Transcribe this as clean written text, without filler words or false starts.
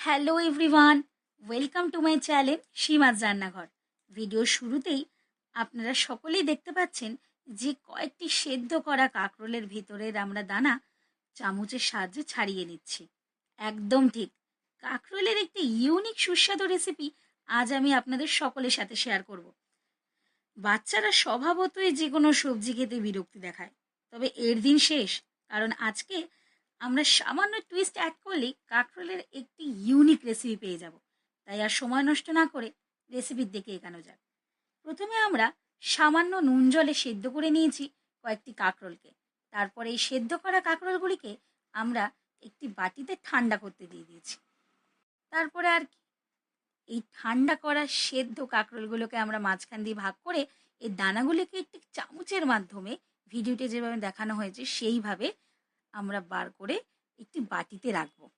Hello everyone, welcome to my channel Seema's রান্নাঘর। ভিডিওর শুরুতেই আপনারা সকলেই দেখতে পাচ্ছেন যে কয়েকটি সেদ্ধ করা কাঁকরোলের ভিতরের আমরা দানা চামচের সাহায্যে ছাড়িয়ে নিচ্ছি। একদম ঠিক, কাঁকরোলের একটি ইউনিক সুস্বাদু রেসিপি আজ আমি আপনাদের সকলের সাথে শেয়ার করব। বাচ্চারা স্বভাবতই যে কোনো সবজি খেতে বিরক্তি দেখায়, তবে এর দিন শেষ, কারণ আজকে আমরা সামান্য টুইস্ট অ্যাড করলেই কাঁকরোলের একটি ইউনিক রেসিপি পেয়ে যাব। তাই আর সময় নষ্ট না করে রেসিপির দিকে এগানো যাক। প্রথমে আমরা সামান্য নুন জলে সেদ্ধ করে নিয়েছি কয়েকটি কাঁকরোলকে। তারপরে এই সেদ্ধ করা কাঁকরোলগুলিকে আমরা একটি বাটিতে ঠান্ডা করতে দিয়ে দিয়েছি। তারপরে আর কি, এই ঠান্ডা করা সেদ্ধ কাঁকরোলগুলোকে আমরা মাঝখান দিয়ে ভাগ করে এই দানাগুলিকে একটি চামচের মাধ্যমে ভিডিওতে যেভাবে দেখানো হয়েছে সেইভাবে আমরা বার করে একটি বাটিতে রাখবো।